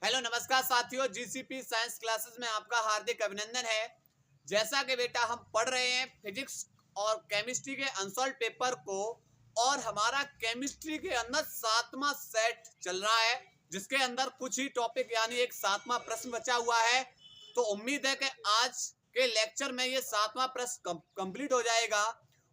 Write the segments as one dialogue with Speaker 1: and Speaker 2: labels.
Speaker 1: Hello नमस्कार साथियों, GCP science classes में आपका हार्दिक अभिनंदन है। जैसा कि बेटा हम पढ़ रहे हैं फिजिक्स और केमिस्ट्री के अनसॉल्व पेपर को, और हमारा केमिस्ट्री के अंदर 7वां सेट चल रहा है, जिसके अंदर कुछ ही टॉपिक यानी एक 7वां प्रश्न बचा हुआ है। तो उम्मीद है कि आज के लेक्चर में ये 7वां प्रश्न कंप्लीट हो जाएगा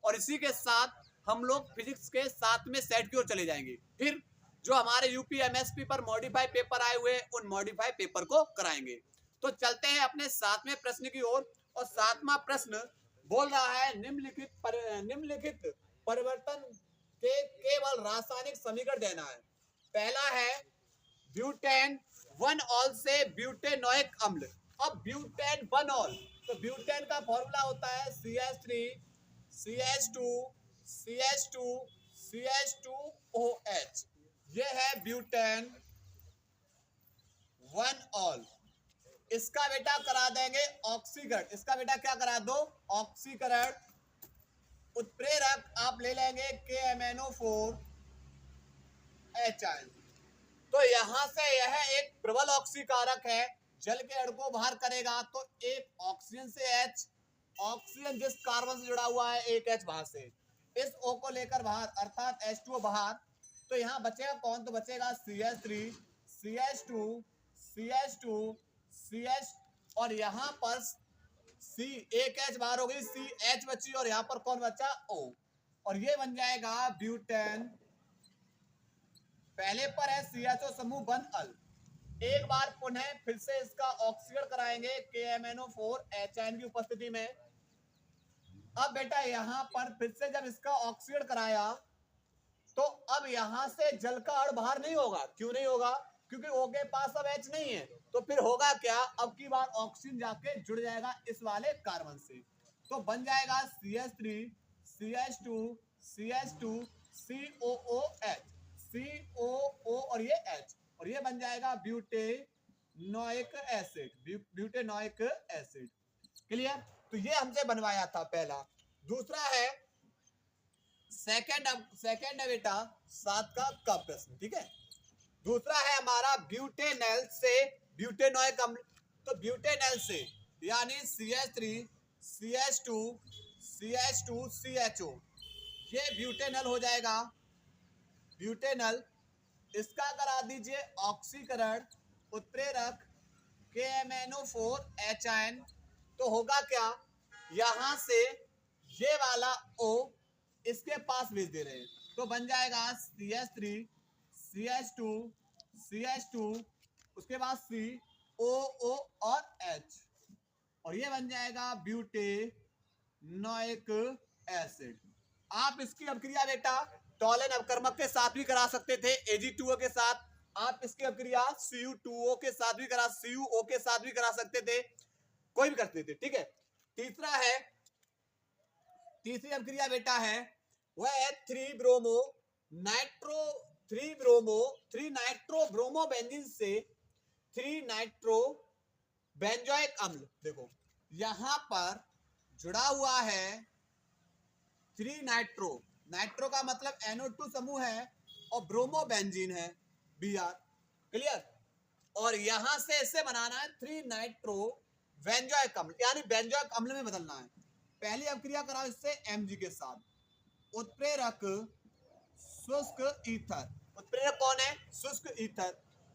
Speaker 1: और इसी के साथ हम लोग फिजिक्स के 7वें सेट की ओर चले जाएंगे। फिर जो हमारे यूपीएमएसपी पर मॉडिफाई पेपर आए हुए उन मॉडिफाई पेपर को कराएंगे। तो चलते हैं अपने 7वें प्रश्न की ओर। और 7वां प्रश्न बोल रहा है निम्नलिखित परिवर्तन के केवल रासायनिक समीकरण देना है। पहला है ब्यूटेन 1 ऑल से ब्यूटेनोइक अम्ल। अब ब्यूटेन 1 ऑल, तो ब्यूटेन का फॉर्मूला होता है CH3 CH2 CH2 CH2OH। ये है ब्यूटेन 1 ऑल। इसका बेटा करा देंगे ऑक्सीकरण। इसका बेटा क्या करा दो? ऑक्सीकरण। उत्प्रेरक आप ले लेंगे KMnO4 HN। तो यहां से यह एक प्रबल ऑक्सीकारक है, जल के अणु को बाहर करेगा तो एक ऑक्सीजन से H, ऑक्सीजन जिस कार्बन से जुड़ा हुआ है एक H बाहर से, इस O को लेकर बाहर अर्थात H2O बाहर। तो यहाँ बचेगा कौन? तो बचेगा CH3 CH2 CH2 CH, और यहाँ पर C एक H बाहर हो गई, CH बची, और यहाँ पर कौन बचा? O। और ये बन जाएगा ब्यूटेन। पहले पर है CHO समूह 1 अल। एक बार पुनः फिर से इसका ऑक्सीकरण कराएंगे KMnO4 HN की उपस्थिति में। अब बेटा यहां पर फिर से जब इसका ऑक्सीकरण कराया तो अब यहां से जल का अणु बाहर नहीं होगा। क्यों नहीं होगा? क्योंकि O के पास अब H नहीं है। तो फिर होगा क्या? अब की बार ऑक्सीजन जाके जुड़ जाएगा इस वाले कार्बन से, तो बन जाएगा CH3 CH2 CH2 COOH COO, और ये H, और ये बन जाएगा butanoic acid. Butanoic acid. Clear? तो ये हमसे बनवाया था पहला। दूसरा है सेकंड है बेटा 7 का प्रश्न। ठीक है, दूसरा है हमारा ब्यूटेनल से ब्यूटेनोइक अम्ल। तो ब्यूटेनल से यानी CH3 CH2 CH2 CHO, ये ब्यूटेनल हो जाएगा। ब्यूटेनल, इसका करा दीजिए ऑक्सीकरण। उत्प्रेरक KMnO4 HN। तो होगा क्या? यहां से ये वाला O इसके पास भेज दे रहे हैं, तो बन जाएगा CH3 CH2 CH2, उसके बाद COO और H, और ये बन जाएगा ब्यूटेनोइक एसिड। आप इसकी अभिक्रिया बेटा टॉलन अपकर्मक के साथ भी करा सकते थे, Ag2O के साथ। आप इसकी अभिक्रिया CU2O के साथ भी CuO के साथ भी करा सकते थे, कोई भी करते थे। ठीक है। तीसरी अभिक्रिया बेटा है वह है 3 नाइट्रो ब्रोमो बेंजीन से 3 नाइट्रो बेंजोइक अम्ल। देखो यहां पर जुड़ा हुआ है 3 नाइट्रो का मतलब NO2 समूह है, और ब्रोमो बेंजीन है Br। क्लियर? और यहां से इसे बनाना है 3 नाइट्रो बेंजोइक अम्ल, यानी बेंजोइक अम्ल में बदलना है। पहली अभिक्रिया कराओ इससे Mg के साथ। उत्प्रेरक शुष्क ईथर। उत्प्रेरक कौन है? शुष्क ईथर।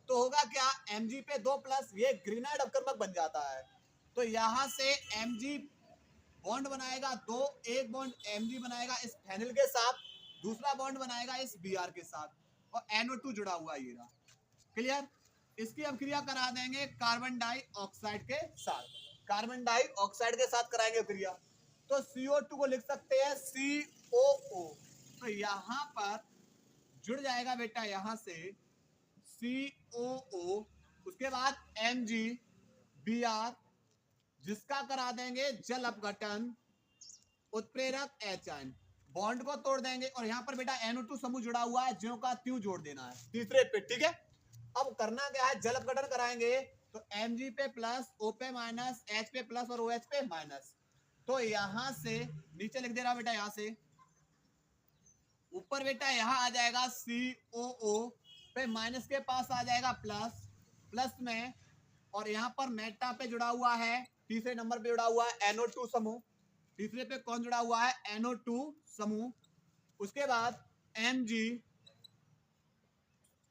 Speaker 1: तो होगा क्या? Mg पे 2+, ये ग्रीनाइड अपकर्मक बन जाता है। तो यहां से Mg बॉन्ड बनाएगा 2, एक बॉन्ड Mg बनाएगा इस फेनिल के साथ, दूसरा बॉन्ड बनाएगा इस Br के साथ, और NO2 जुड़ा हुआ है ये रहा। क्लियर? इसकी अभिक्रिया करा देंगे कार्बन डाइऑक्साइड के साथ। कार्बन डाइऑक्साइड के साथ कराएंगे अभिक्रिया। तो CO2 को लिख सकते हैं COO। तो यहां पर जुड़ जाएगा बेटा यहां से COO, उसके बाद Mg Br, जिसका करा देंगे जल अपघटन। उत्प्रेरक HN, बॉन्ड को तोड़ देंगे, और यहां पर बेटा NO2 समूह जुड़ा हुआ है, ज्यों का त्यों जोड़ देना है तीसरे पे। ठीक है। अब करना क्या है? जल अपघटन कराएंगे तो Mg पे प्लस, O पे माइनस, H पे प्लस और OH पे माइनस। तो यहां से नीचे लिख दे रहा बेटा, यहां से ऊपर बेटा यहां आ जाएगा COO पे माइनस के पास आ जाएगा प्लस, प्लस में, और यहाँ पर मेटा पे जुड़ा हुआ है, तीसरे नंबर पे जुड़ा हुआ है NO2 समूह। तीसरे पे कौन जुड़ा हुआ है? NO2 समूह। उसके बाद Mg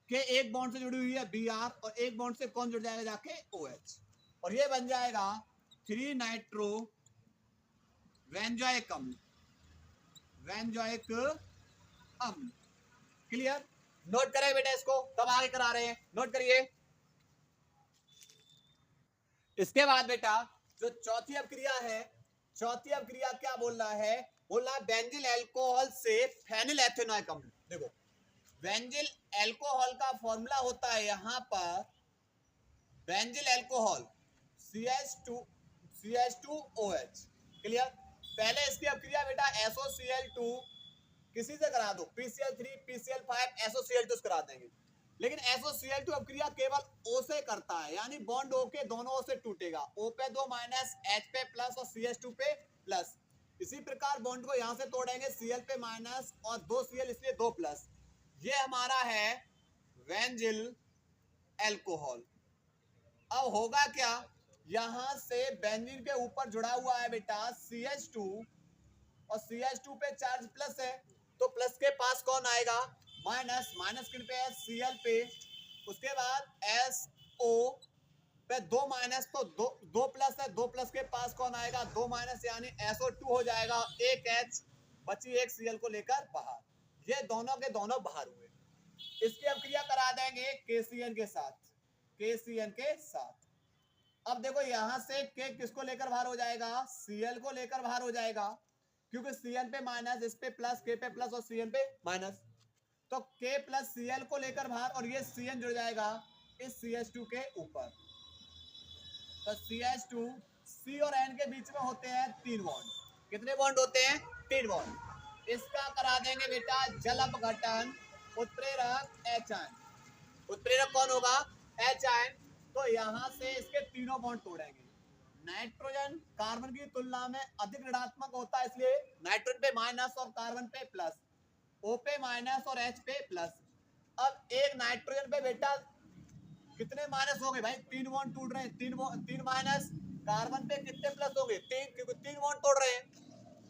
Speaker 1: के एक बॉन्ड से जुड़ी हुई है Br, और एक बॉन्ड से कौन जुड़ जाएगा जाके? OH, और ये बन जाएगा 3 नाइट्रो वेंजोइक अम्ल। वेंजोइक अम्ल। क्लियर? नोट करें बेटा इसको, तब आगे करा रहे हैं, नोट करिए। इसके बाद बेटा जो चौथी अपक्रिया है, चौथी अपक्रिया क्या बोल रहा है? बोल रहा है बेंजिल अल्कोहल से फेनिल एथेनॉइक अम्ल। देखो बेंजिल अल्कोहल का फॉर्मूला होता है यहाँ पर बेंजिल अल्कोहल CH2OH। क्लियर? पहले इसकी अपक्रिया बेटा SOCl2 किसी से करा दो, PCl3 PCl5 SOCl2 करा देंगे, लेकिन SOCl2 अपक्रिया केवल O से करता है, यानी बॉन्ड O के दोनों O से टूटेगा, O पे 2 माइनस, H पे प्लस और CH2 पे प्लस। इसी प्रकार बॉन्ड को यहां से तोड़ेंगे, Cl पे माइनस और 2 Cl इसलिए 2 प्लस। ये हमारा है वेंजिल अल्कोहल। अब होगा क्या? यहां से बेंजीन के ऊपर जुड़ा हुआ है बेटा CH2, और CH2 पे चार्ज प्लस है, तो प्लस के पास कौन आएगा? माइनस। माइनस किन पे है? Cl पे। उसके बाद SO पे 2 माइनस, तो 2 प्लस है, 2 प्लस के पास कौन आएगा? 2 माइनस, यानी SO2 हो जाएगा। एक H बची, एक Cl को लेकर बाहर। ये दोनों के दोनों बाहर हुए। इसकी अपक्रिया करा देंगे KCN के साथ, KCN के साथ। अब देखो यहां से K किसको लेकर बाहर हो जाएगा? Cl को लेकर बाहर हो जाएगा, क्योंकि Cn पे माइनस, इस पे प्लस, K पे प्लस और Cn पे माइनस, तो K प्लस Cl को लेकर बाहर, और ये Cn जुड़ जाएगा इस CH2 के ऊपर। तो CH2 C और N के बीच में होते हैं 3 बॉन्ड। कितने बॉन्ड होते हैं? 3 बॉन्ड। इसका करा देंगे बेटा जल अपघटन, उत्प्रेरक H आयन। उत्प्रेरक कौन होगा? H ion. तो यहां से इसके तीनों बॉन्ड तोड़ेंगे। नाइट्रोजन कार्बन की तुलना में अधिक ऋणात्मक होता है, इसलिए नाइट्रोजन पे माइनस और कार्बन पे प्लस, O पे माइनस और H पे प्लस। अब एक नाइट्रोजन पे बेटा कितने माइनस हो गए भाई? 3 बॉन्ड टूट रहे हैं, 3 माइनस। कार्बन पे कितने प्लस हो गए? 3, क्योंकि 3 बॉन्ड तोड़ रहे हैं।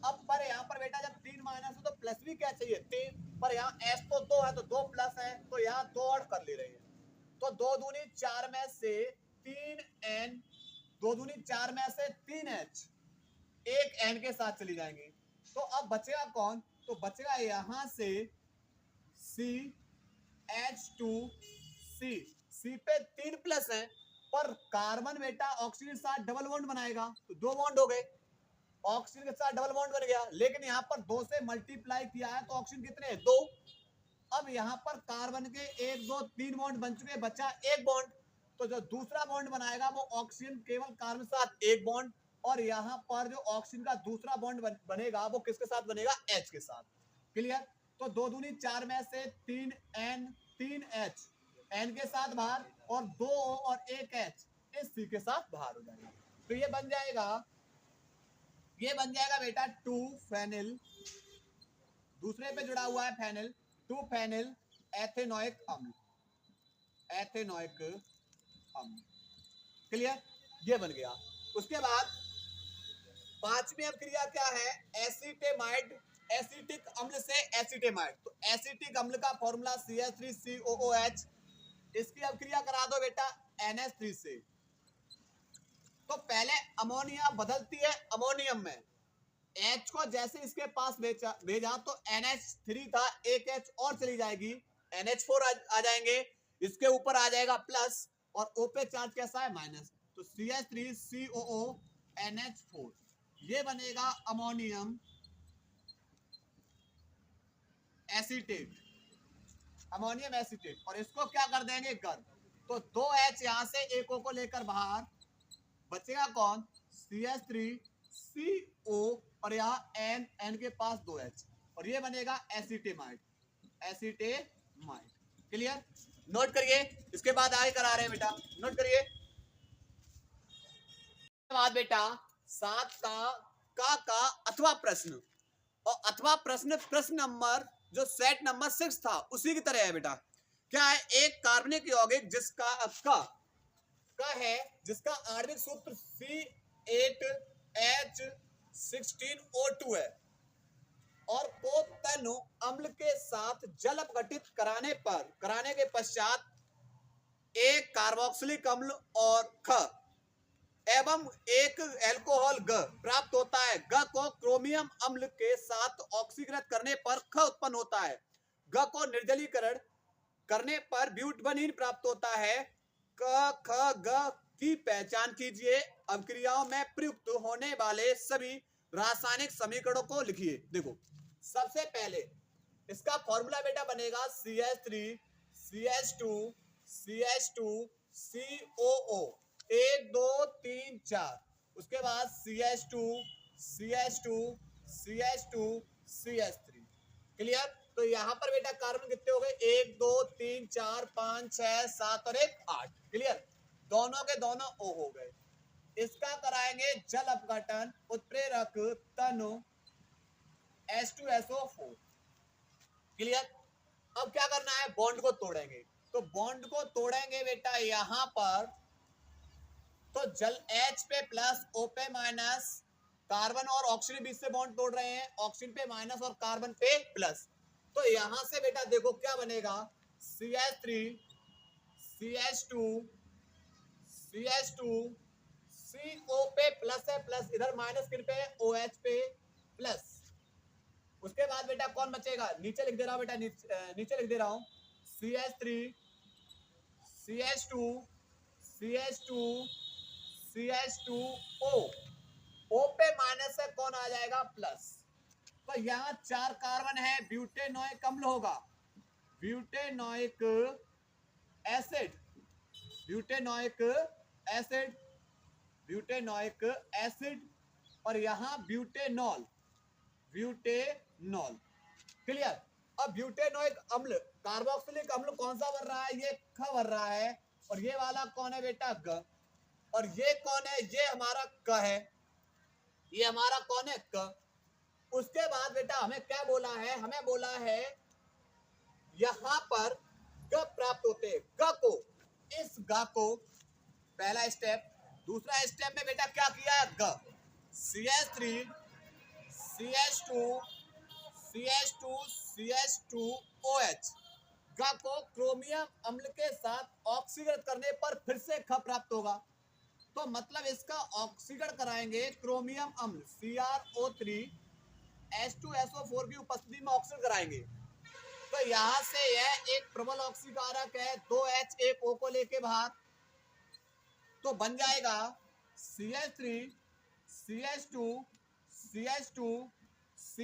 Speaker 1: अब पर यहाँ पर बेटा जब 3 माइनस हो तो प्लस भी क्या चाहिए? 3, पर यहाँ S तो 2 है तो 2 प्लस है, तो यहाँ 2 और कर ले रहे हैं, तो 2 दूनी 4 में से 3N, 2 दूनी 4 में से 3H, एक N के साथ चली जाएंगे। तो अब बचेगा कौन? तो बचेगा यहां से CH2C। C पे 3 प्लस है, पर कार्बन बेटा ऑक्सीजन के साथ डबल बॉन्ड बनाएगा, तो 2 बॉन्ड हो गए, ऑक्सीजन के साथ डबल बॉन्ड बन गया। लेकिन यहाँ पर 2 से मल्टीप्लाई किया है, तो ऑक्सीजन कितने हैं? 2। अब यहाँ पर कार्बन के 1 2 3 बॉन्ड बन चुके, बचा एक बॉन्ड, तो जो दूसरा बॉन्ड बनाएगा वो ऑक्सीजन केवल कार्बन के साथ एक बॉन्ड, और यहाँ पर जो ऑक्सीजन का दूसरा बॉन्ड बनेगा वो किसके साथ बनेगा? H के साथ। क्लियर? तो 2 दूनी 4 में से 3N 3H, N के साथ बाहर, और 2 O और 1 H इस C के साथ बाहर हो जाएगा। तो ये बन जाएगा बेटा 2 फेनिल, दूसरे पे जुड़ा हुआ है फेनिल, 2 फेनिल एथेनॉइक अम्ल, एथेनॉइक अम्ल। क्लियर? ये बन गया। उसके बाद पांचवी अपक्रिया क्या है? एसीटेमाइड, एसिटिक अम्ल से एसीटेमाइड। तो एसिटिक अम्ल का फॉर्मूला CH3COOH। इसकी अपक्रिया करा दो बेटा NH3 से। तो पहले अमोनिया बदलती है अमोनियम में, H को जैसे इसके पास भेजा तो NH3 था, एक H और चली जाएगी, NH4 आ जाएंगे, इसके ऊपर आ जाएगा प्लस, और O पे चार्ज कैसा है? माइनस, तो CH3COO NH4, ये बनेगा अमोनियम एसीटेट, अमोनियम एसीटेट। और इसको क्या कर देंगे? गर्म। तो 2H यहां से एक O को लेकर बाहर, बचेगा कौन? CH3CO, और यहाँ N के पास 2H, और ये बनेगा एसीटेमाइड, एसीटेमाइड। क्लियर? नोट करिए। इसके बाद आगे करा रहे हैं बेटा, नोट करिए। बाद बेटा 7 का अथवा प्रश्न, और अथवा प्रश्न नंबर जो सेट नंबर 6 था उसी की तरह है बेटा। क्या है? एक कार्बनिक यौगिक जिसका का का है जिसका आणविक सूत्र C8H16O2 है और को तनु अम्ल के साथ जल अपघटित कराने के पश्चात एक कार्बोक्सिलिक अम्ल और ख एवं एक एल्कोहल ग प्राप्त होता है। ग को क्रोमियम अम्ल के साथ ऑक्सीकृत करने पर ख उत्पन्न होता है। ग को निर्जलीकरण करने पर ब्यूटबनीन प्राप्त होता है। क ख ग की पहचान कीजिए। अब क्रियाओं में प्रयुक्त होने वाले सभी रासायनिक समीकरणों को लिखिए। देखो सबसे पहले इसका फॉर्मूला बेटा बनेगा CH3 CH2 CH2 COO 1 2 3 4, उसके बाद CH2 CH2 CH2 CH3। Clear? तो यहां पर बेटा कार्बन कितने हो गए 1 2 3 4 5 6 7 और 1 8। क्लियर? दोनों के दोनों O हो गए। इसका कराएंगे जल अपघटन उत्प्रेरक तनु H2SO4। क्लियर? अब क्या करना है बॉन्ड को तोड़ेंगे। तो बॉन्ड को तोड़ेंगे बेटा यहां पर तो जल H पे प्लस O पे माइनस कार्बन और ऑक्सीजन बीच से बॉन्ड तोड़ रहे हैं ऑक्सीजन पे माइनस और कार्बन पे प्लस। तो यहां से बेटा देखो क्या बनेगा CH3 CH2 CH2 CO पे प्लस है प्लस इधर माइनस किन पे OH पे प्लस। उसके बाद बेटा कौन बचेगा नीचे लिख दे रहा हूं बेटा नीचे लिख दे रहा हूं CH3 CH2 CH2 CH2O O पे माइनस है कौन आ जाएगा प्लस। तो यहां 4 कार्बन है ब्यूटेनोइक अम्ल होगा butanoic acid butanoic acid butanoic acid और यहां ब्यूटेनॉल ब्यूटेनॉल। क्लियर? अब ब्यूटेनोइक अम्ल कार्बोक्सिलिक अम्ल कौन सा बन रहा है ये ख बन रहा है और ये वाला कौन है बेटा ग और ये कौन है ये हमारा क है ये हमारा कौन है क। उसके बाद बेटा हमें क्या बोला है हमें बोला है यहां पर ग प्राप्त होते ग को इस ग को पहला स्टेप। दूसरा स्टेप में बेटा क्या किया है ग CH3 CH2 CH2 CH2OH ग को क्रोमियम अम्ल के साथ ऑक्सीकृत करने पर फिर से ख प्राप्त होगा। तो मतलब इसका ऑक्सीकरण कराएंगे क्रोमियम अम्ल CrO3 H2SO4 की उपस्थिति में ऑक्सीकरण कराएंगे। तो यहां से यह एक प्रबल ऑक्सीकारक है 2H 1 O को लेके बाहर तो बन जाएगा CH3 CH2 CH2 C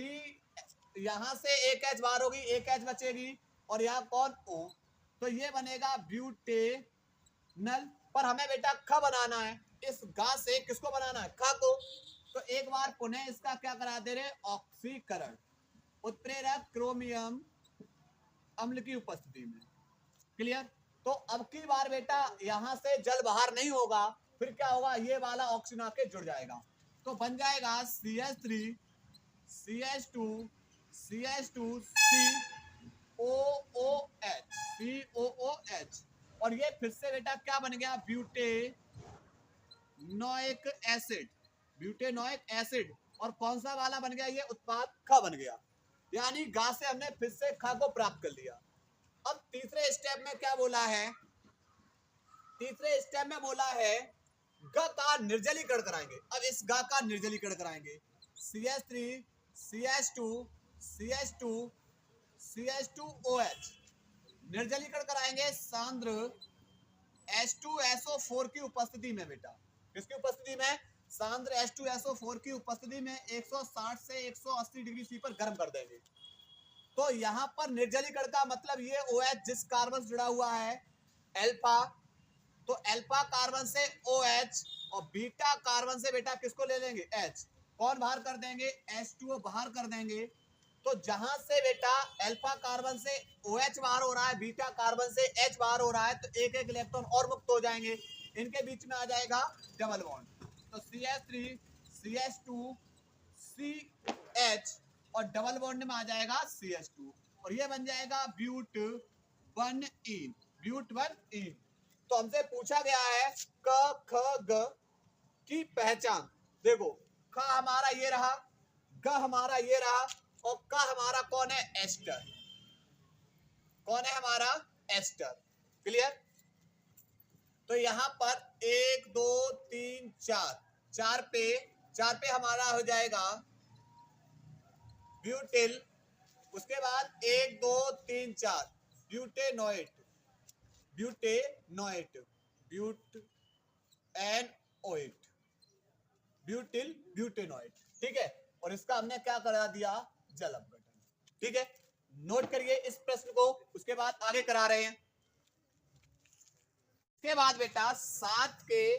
Speaker 1: यहां से एक H बाहर होगी एक H बचेगी और यहां कौन O तो ये बनेगा ब्यूटेनल। पर हमें बेटा ख बनाना है इस गा से किसको बनाना है ख को। तो एक बार पुनः इसका क्या करा दे रहे ऑक्सीकरण उत्प्रेरक क्रोमियम अम्ल की उपस्थिति में। क्लियर? तो अब की बार बेटा यहां से जल बाहर नहीं होगा फिर क्या होगा ये वाला ऑक्सीजन आके जुड़ जाएगा तो बन जाएगा CH3 CH2 CH2 COOH और ये फिर से बेटा क्या बन गया ब्यूटेनोइक एसिड और कौन सा वाला बन गया ये उत्पाद ख बन गया। यानी गा से हमने फिर से ख को प्राप्त कर लिया। अब तीसरे स्टेप में क्या बोला है तीसरे स्टेप में बोला है ग का निर्जलीकरण कराएंगे। अब इस गा का निर्जलीकरण कराएंगे CH3 CH2 CH2 CH2OH निर्जलीकरण कराएंगे सांद्र H2SO4 की उपस्थिति में बेटा किसकी उपस्थिति में सांद्र H2SO4 की उपस्थिति में 160 से 180 डिग्री C पर गर्म कर देंगे। तो यहां पर निर्जलीकरण का मतलब ये OH जिस कार्बन से जुड़ा हुआ है अल्फा तो अल्फा कार्बन से OH और बीटा कार्बन से बेटा किसको ले लेंगे H कौन बाहर कर देंगे H2O बाहर कर देंगे। तो जहां से बेटा अल्फा कार्बन से OH बाहर हो रहा है बीटा कार्बन से H बाहर हो रहा है तो एक एक इलेक्ट्रॉन और मुक्त हो जाएंगे इनके बीच में आ जाएगा डबल बॉन्ड। तो CH3 CH2 CH और डबल बॉन्ड में आ जाएगा CH2 और ये बन जाएगा ब्यूट 1 इन तो हमसे पूछा गया है क ख ग की पहचान। देखो ख हमारा ये रहा, ग हमारा ये रहा और क हमारा कौन है, एस्टर। कौन है हमारा, एस्टर। क्लियर। तो यहां पर 1 2 3 4, चार पे हमारा हो जाएगा ब्यूटिल। उसके बाद 1 2 3 4 ब्यूटेनोइट, ब्यूटेनोइट, ब्यूट एन ओइट, ब्यूटिल ब्यूटेनोइट। ठीक है। और इसका हमने क्या करा दिया, जल अपघटन। ठीक है, नोट करिए इस प्रश्न को, उसके बाद आगे करा रहे हैं। इसके बाद बेटा 7 के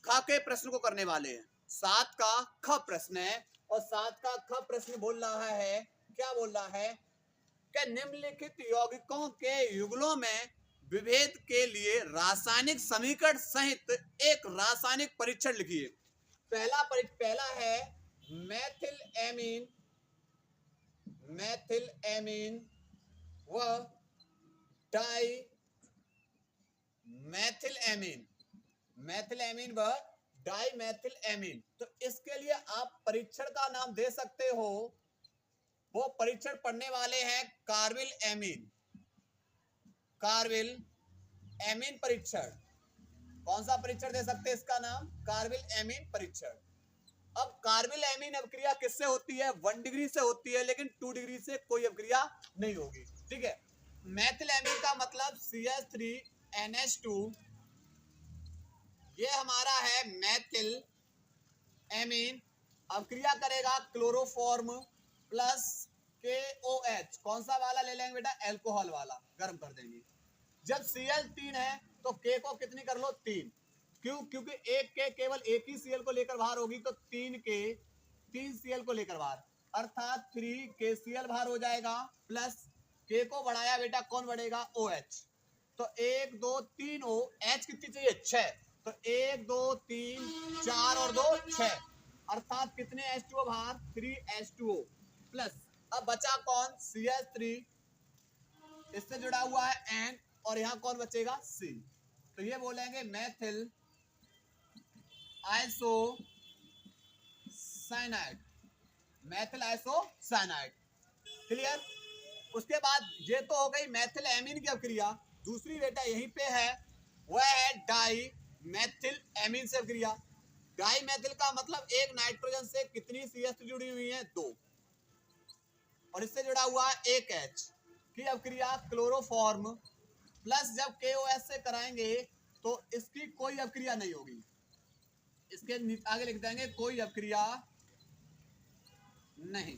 Speaker 1: ख के प्रश्न को करने वाले हैं। 7 का ख प्रश्न है और 7 का ख प्रश्न बोल रहा है, क्या बोल रहा है कि निम्नलिखित यौगिकों के युगलों में विभेद के लिए रासायनिक समीकरण सहित एक रासायनिक परीक्षण लिखिए। पहला है मेथिल एमीन, मेथिल एमीन व di methyl amine, methyl amine व डाई मेथिल एमीन। तो इसके लिए आप परीक्षण का नाम दे सकते हो, वो परीक्षण पढ़ने वाले हैं कार्बिल एमीन, कार्बिल एमीन परीक्षण। कौन सा परीक्षण दे सकते हैं इसका नाम, कार्बिल एमीन परीक्षण। अब कार्बिल एमीन अभिक्रिया किससे होती है, 1 डिग्री से होती है, लेकिन 2 डिग्री से कोई अभिक्रिया नहीं होगी। ठीक है। मेथिल एमीन का मतलब CH3NH2, ये हमारा है मेथिल एमीन। अभिक्रिया करेगा क्लोरोफॉर्म प्लस KOH, कौन सा वाला ले लेंगे बेटा, एल्कोहल वाला, गर्म कर देंगे। जब Cl3 है तो K को कितनी कर लो, 3। क्यों, क्योंकि एक K केवल एक ही Cl को लेकर बाहर होगी, तो 3 K 3 Cl को लेकर बाहर, अर्थात 3 KCl बाहर हो जाएगा, प्लस K को बढ़ाया बेटा, कौन बढ़ेगा, OH। तो 1 2 3 O, H कितनी चाहिए, 6। तो 1 2 3 4 और 2 6, अर्थात कितने H2O बाहर, 3H2O प्लस। अब बचा कौन, CH3, इससे जुड़ा हुआ है N, और यहां कौन बचेगा, C। तो ये बोलेंगे methyl isocyanide, methyl isocyanide. Clear. उसके बाद ये तो हो गई मेथिल एमीन की अभिक्रिया। दूसरी बेटा यहीं पे है, वह है डाई मेथिल एमीन से अभिक्रिया। डाई मेथिल का मतलब एक नाइट्रोजन से कितनी CH जुड़ी हुई है, 2, और इससे जुड़ा हुआ है एक H की अभिक्रिया क्लोरोफॉर्म प्लस जब KOH से कराएंगे तो इसकी कोई अभिक्रिया नहीं होगी। इसके आगे लिख देंगे कोई अभिक्रिया नहीं।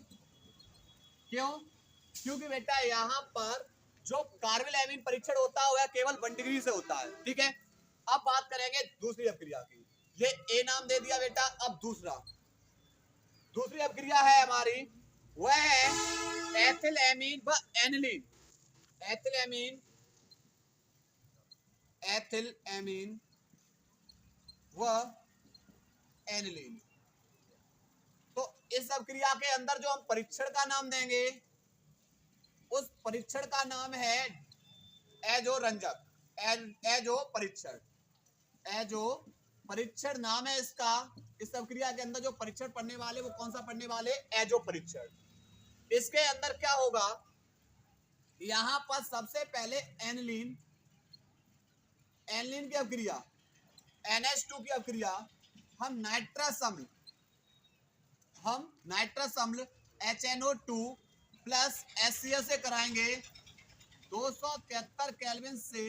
Speaker 1: क्यों, क्योंकि बेटा यहां पर जो कार्बिल एमीन परीक्षण होता है वह केवल 1 डिग्री से होता है। ठीक है। अब बात करेंगे दूसरी अभिक्रिया की। ये A नाम दे दिया बेटा। अब दूसरी अभिक्रिया है हमारी, वह है एथिल एमीन व aniline. Ethyl amine, ethyl amine व एनिलीन। तो इस अभिक्रिया के अंदर जो हम परीक्षण का नाम देंगे, उस परीक्षण का नाम है एजो रंजक, एजो परीक्षण, एजो परीक्षण नाम है इसका। इस अभिक्रिया के अंदर जो परीक्षण पढ़ने वाले, वो कौन सा पढ़ने वाले, एजो परीक्षण। इसके अंदर क्या होगा, यहां पर सबसे पहले एनिलीन, एनिलीन की अभिक्रिया, NH2 की अभिक्रिया हम नाइट्रस अम्ल HNO2 प्लस HCl से कराएंगे 273 केल्विन से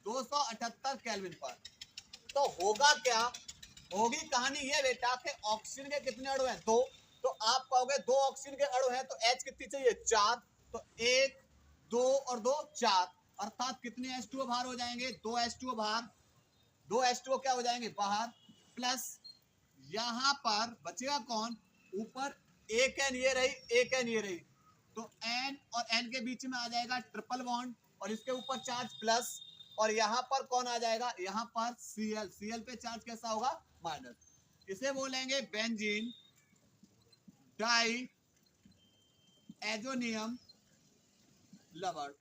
Speaker 1: 278 केल्विन पर। तो होगा क्या, होगी कहानी ये बेटा कि ऑक्सीजन के कितने अणु हैं, 2। तो आप कहोगे 2 ऑक्सीजन के अणु हैं तो H कितनी चाहिए, 4। तो 1 2 और 2 4, अर्थात कितने H2O बाहर हो जाएंगे, 2 H2O बाहर, 2 H2O क्या हो जाएंगे, बाहर, प्लस यहां पर बचेगा कौन, ऊपर एक N ये रही, एक N ये रही, तो N और N के बीच में आ जाएगा ट्रिपल बॉन्ड, और इसके ऊपर चार्ज प्लस, और यहां पर कौन आ जाएगा, यहां पर Cl, Cl पे चार्ज कैसा होगा, माइनस। इसे बोलेंगे बेंजीन डाई एजोनियम लवण,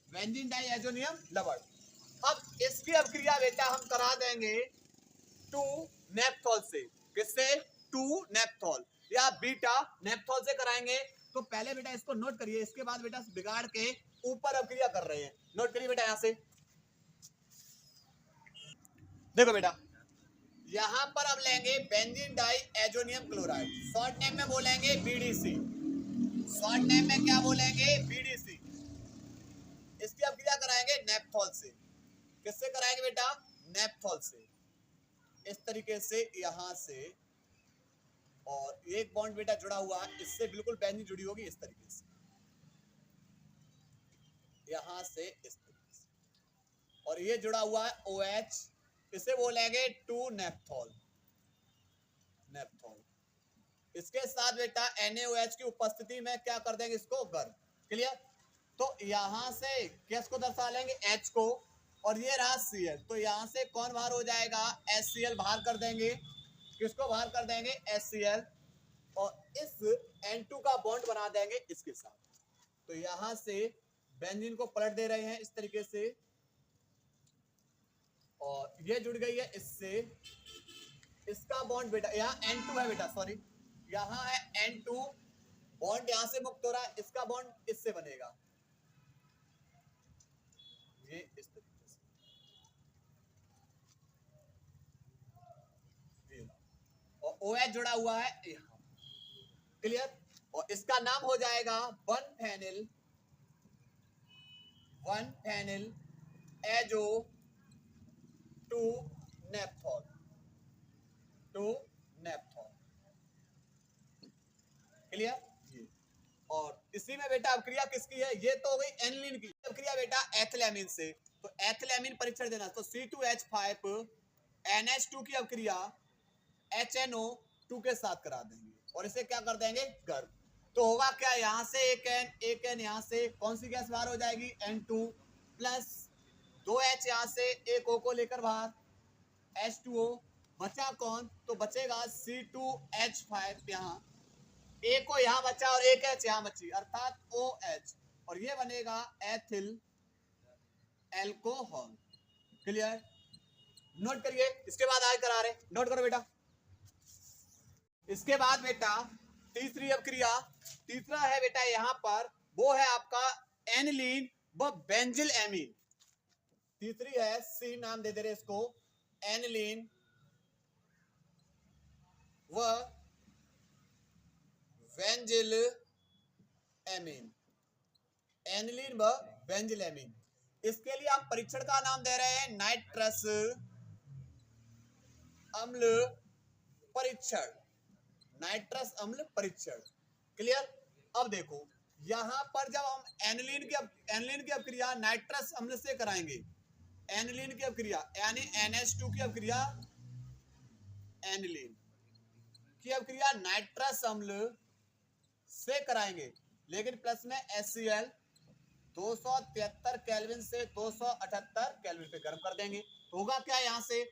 Speaker 1: बेंजीन डाई एजोनियम लवण। अब इसकी अभिक्रिया बेटा हम करा देंगे 2 नेप्थॉल से। किससे? 2 नेप्थॉल या बीटा नेप्थॉल से कराएंगे। तो पहले बेटा इसको नोट करिए, इसके बाद बेटा बिगाड़ के ऊपर अभिक्रिया कर रहे हैं। नोट करिए बेटा, यहां से देखो बेटा, यहां पर अब लेंगे benzene diazonium chloride, short name में बोलेंगे बीडीसी। शॉर्ट नेम में क्या बोलेंगे? बीडीसी। इसकी अभिक्रिया कराएंगे नेप्थॉल से। किससे कराएंगे बेटा? नेप्थॉल से। इस तरीके से यहां से, और एक बॉन्ड बेटा जुड़ा हुआ है, इससे बिल्कुल बेंजीन जुड़ी होगी इस तरीके से, यहां से इस तरीके से, और ये जुड़ा हुआ है OH, इसे बोलेंगे 2 नेप्थॉल। नेप्थॉल इसके साथ बेटा NaOH की उपस्थिति में क्या कर देंगे? इसको गर्म। क्लियर? तो यहां से किस को दर्शा लेंगे? H को, और ये रहा Cl। तो यहां से कौन बाहर हो जाएगा? HCl बाहर कर देंगे। किसको बाहर कर देंगे? HCl। और इस N2 का बॉन्ड बना देंगे इसके साथ। तो यहां से बेंजीन को पलट दे रहे हैं इस तरीके से, और ये जुड़ गई है इससे। इसका बॉन्ड बेटा यहाँ N2 है बेटा, सॉरी, यहाँ है N2, बॉन्ड यहां से मुक्त हो रहा है, इसका बॉन्ड इससे बनेगा, ये इस तरीके से, और OH जुड़ा हुआ है यहाँ। क्लियर? और इसका नाम हो जाएगा 1 phenyl azo 2 naphthol. 2 naphthol. Clear? और इसी में बेटा अभिक्रिया किसकी है? ये तो हो गई एनिलीन की अभिक्रिया बेटा एथिलेमिन से। तो एथिलेमिन परीक्षण देना, तो C2H5 NH2 की अभिक्रिया HNO2 के साथ करा देंगे, और इसे क्या कर देंगे? गर्म। तो होगा क्या? यहां से एक N यहां से कौन सी गैस बाहर हो जाएगी? N2 प्लस 2H यहां से एक O को लेकर बाहर, H2O। बचा कौन? तो बचेगा C2H5, यहाँ एक को यहां बचा और एक H यहां बची, अर्थात OH, और ये बनेगा एथिल एल्कोहल। क्लियर? नोट करिए, इसके बाद आगे करा रहे, नोट करो बेटा। इसके बाद बेटा तीसरी अभिक्रिया, तीसरा है बेटा यहां पर, वो है आपका एनिलीन व बेंजिल एमीन। तीसरी है, C नाम दे दे रहे इसको, एनिलीन व बेंजिल एमीन। एनिलीन व बेंजिल एमीन। इसके लिए हम परीक्षण का नाम दे रहे हैं नाइट्रस अम्ल परीक्षण। नाइट्रस अम्ल परीक्षण। क्लियर? अब देखो, यहां पर जब हम एनिलीन की अभिक्रिया नाइट्रस अम्ल से कराएंगे, एनिलीन की अभिक्रिया यानी NH2 की अभिक्रिया, एनिलीन की अभिक्रिया नाइट्रस अम्ल से कराएंगे, लेकिन प्लस में HCl 273 केल्विन से 278 केल्विन पे गर्म कर देंगे। तो होगा क्या? यहां से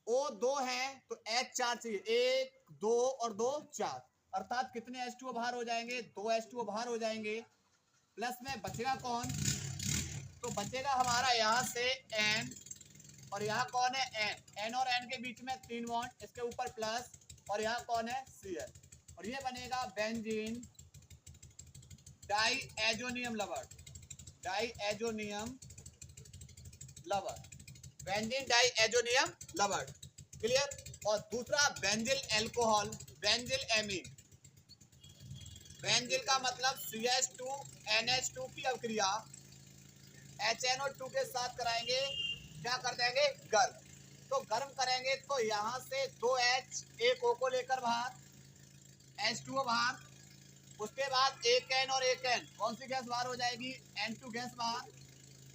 Speaker 1: O2 है तो H4 चाहिए, 1 2 और 2 4, अर्थात कितने H2O बाहर हो जाएंगे? 2 H2O बाहर हो जाएंगे। प्लस में बचेगा कौन? तो बचेगा हमारा यहां से N, और यहाँ कौन है? N और N के बीच में 3 बॉन्ड, इसके ऊपर प्लस, और यहाँ कौन है? Cl, और ये बनेगा बेंजीन डाई एजोनियम लवर। डाई एजोनियम लवर, बेंजीन डाई एजोनियम लवर। क्लियर? और दूसरा benzyl alcohol, benzyl amine. Benzyl का मतलब CH2NH2 की अभिक्रिया HNO2 के साथ कराएंगे, क्या कर देंगे? गर्म। तो गर्म करेंगे तो यहां से 2H एक O को लेकर बाहर, H2O बाहर, उसके बाद एक N और एक N, कौन सी गैस बाहर हो जाएगी? N2 गैस बाहर।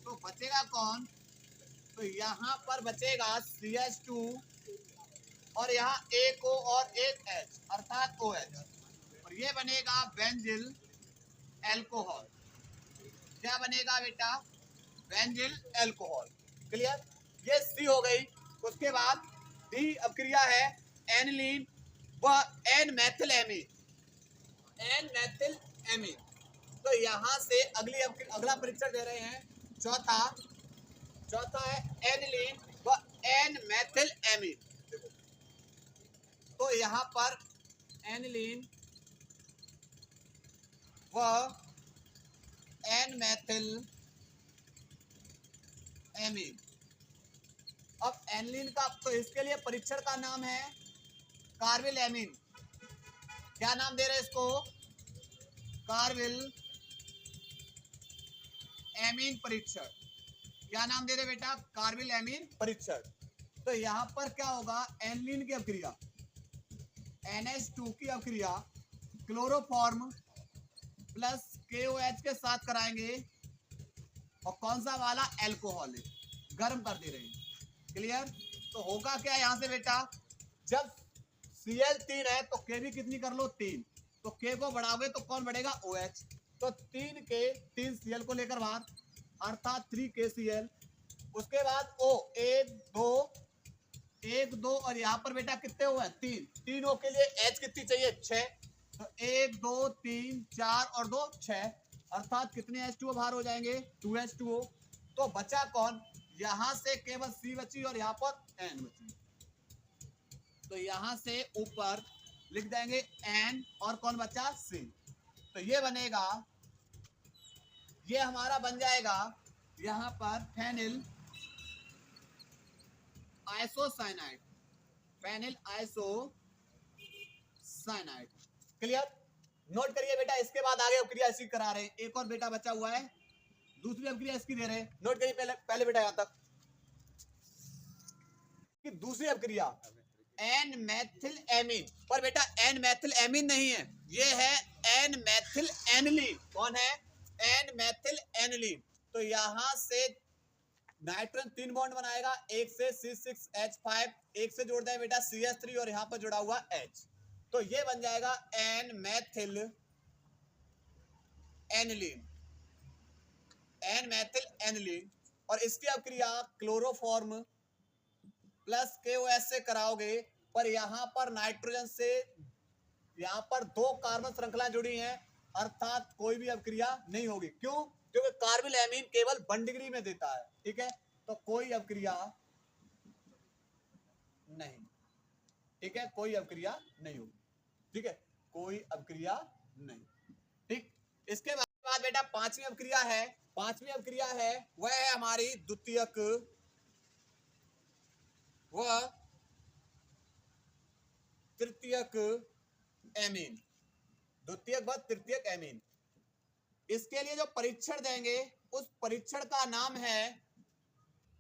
Speaker 1: तो बचेगा कौन? तो यहाँ पर बचेगा CH2, और यहाँ एक O और एक H, अर्थात OH, और ये बनेगा बेंजिल एल्कोहल। क्या बनेगा बेटा? Benzyl alcohol. क्लियर? ये C हो गई। उसके बाद D अभिक्रिया है एनिलीन व N Maithil amine. N Maithil amine. तो यहां से अगला परीक्षण दे रहे हैं, चौथा है एनिलीन व एन मैथिल एमीन। तो यहां पर एनिलीन व एन मैथिल एमीन। अब एनिलीन का, तो इसके लिए परीक्षण का नाम है कार्बिल एमीन। क्या नाम दे रहे हैं इसको? कार्बिल एमीन परीक्षण। क्या नाम दे रहे बेटा? कार्बिल एमीन परीक्षण। तो यहां पर क्या होगा? एनिलीन की अभिक्रिया NH2 की अभिक्रिया क्लोरोफॉर्म प्लस KOH के साथ कराएंगे, और कौन सा वाला? एल्कोहल है, गर्म कर दे रहे हैं। क्लियर? तो होगा क्या यहां से बेटा? जब Cl 3 है तो K भी कितनी कर लो? 3। तो K को बढ़ाओगे तो कौन बढ़ेगा? OH। तो 3K 3Cl को लेकर बाहर, अर्थात 3KCl। उसके बाद O 1 2 1 2 और यहाँ पर बेटा कितने हुए? 3। 3 O के लिए H कितनी चाहिए? 6। तो 1 2 3 4 और 2 6, अर्थात कितने H2O बाहर हो जाएंगे? 2H2O। तो बचा कौन? यहां से केवल C बची और यहाँ पर N बची। तो यहां से ऊपर लिख देंगे N और कौन बचा? C। तो ये बनेगा, ये हमारा बन जाएगा यहां पर phenyl isocyanide. Phenyl isocyanide. Clear? Note करिए बेटा। इसके बाद आगे अभिक्रिया इसकी करा रहे हैं। एक और बेटा बचा हुआ है, दूसरी अभिक्रिया इसकी दे रहे हैं। नोट करिए पहले बेटा यहां तक कि दूसरी अभिक्रिया एन मैथिल एमीन। पर बेटा एन मैथिल एमीन नहीं है, ये है एन मैथिल एनिलीन। कौन है? N methyl aniline. तो यहां से नाइट्रोजन 3 बॉन्ड बनाएगा, एक से C6H5, एक से जोड़ दें बेटा CH3 और यहां पर जुड़ा हुआ H। तो ये बन जाएगा N methyl aniline. N methyl aniline. और इसकी अभिक्रिया क्लोरोफॉर्म प्लस KOH से कराओगे, पर यहां पर नाइट्रोजन से यहां पर 2 कार्बन श्रृंखला जुड़ी हैं, अर्थात कोई भी अभिक्रिया नहीं होगी। क्यों? क्योंकि कार्बिल एमीन केवल 1 डिग्री में देता है। ठीक है, तो कोई अभिक्रिया नहीं। ठीक है, कोई अभिक्रिया नहीं होगी। ठीक है, कोई अभिक्रिया नहीं। ठीक, इसके बाद बेटा पांचवी अभिक्रिया है। पांचवी अभिक्रिया है वह है हमारी द्वितीयक व तृतीयक एमीन। द्वितीयक व तृतीयक एमीन। इसके लिए जो परीक्षण देंगे उस परीक्षण का नाम है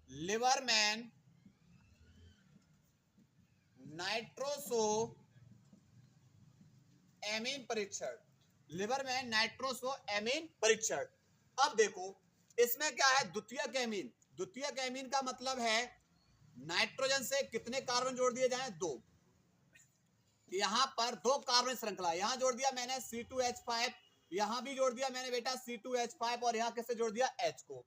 Speaker 1: लिबरमैन नाइट्रोसो एमीन परीक्षण। लिबरमैन नाइट्रोसो एमीन परीक्षण। अब देखो इसमें क्या है? द्वितीयक एमीन। द्वितीयक एमीन का मतलब है नाइट्रोजन से कितने कार्बन जोड़ दिए जाएं? 2। यहां पर 2 कार्बन श्रृंखला, यहां जोड़ दिया मैंने C2H5, यहां भी जोड़ दिया मैंने बेटा C2H5 और यहां किससे जोड़ दिया? H को।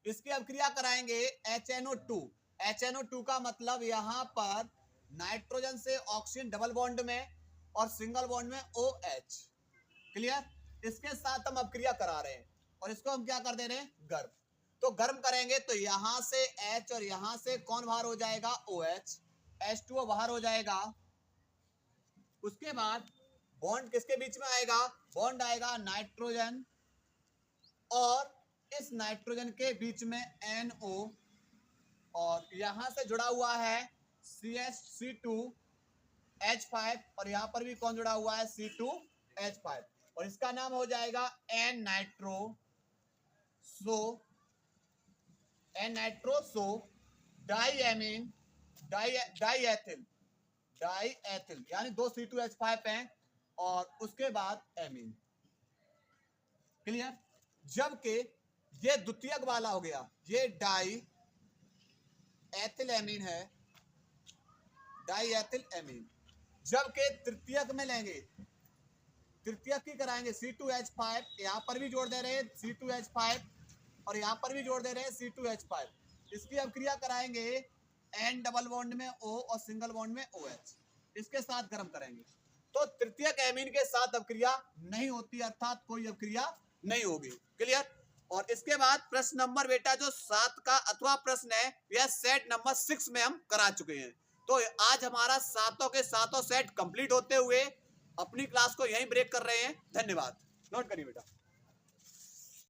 Speaker 1: इसकी अभिक्रिया कराएंगे HNO2। HNO2 का मतलब यहां पर नाइट्रोजन से ऑक्सीजन डबल बॉन्ड में और सिंगल बॉन्ड में OH। क्लियर? इसके साथ हम अभिक्रिया करा रहे हैं और इसको हम क्या कर दे रहे हैं? गर्म। तो गर्म करेंगे तो यहां से H और यहां से कौन बाहर हो जाएगा? OH। H2O बाहर हो जाएगा। उसके बाद बॉन्ड किसके बीच में आएगा? बॉन्ड आएगा नाइट्रोजन और इस नाइट्रोजन के बीच में NO, और यहां से जुड़ा हुआ है C2H5 और यहां पर भी कौन जुड़ा हुआ है? C2H5। और इसका नाम हो जाएगा N नाइट्रोसो डाईएमीन डाईएथिल यानी 2 C2H5 हैं और उसके बाद एमीन। क्लियर? जबकि ये द्वितीयक वाला हो गया, ये डाई एथिल एमीन है, डाई एथिल एमीन। जबकि तृतीयक में लेंगे, तृतीयक की कराएंगे C2H5, यहां पर भी जोड़ दे रहे हैं C2H5 और यहां पर भी जोड़ दे रहे हैं C2H5। इसकी अभिक्रिया कराएंगे N डबल बॉन्ड में O और सिंगल बॉन्ड में OH। इसके साथ गर्म करेंगे तो तृतीयक एमीन के साथ अभिक्रिया नहीं होती, अर्थात कोई अभिक्रिया नहीं होगी। क्लियर? और इसके बाद प्रश्न नंबर बेटा जो 7 का अथवा प्रश्न है यह सेट नंबर 6 में हम करा चुके हैं। तो आज हमारा सातों के सातों सेट कंप्लीट होते हुए अपनी क्लास को यहीं ब्रेक कर रहे हैं। धन्यवाद। नोट करिए बेटा।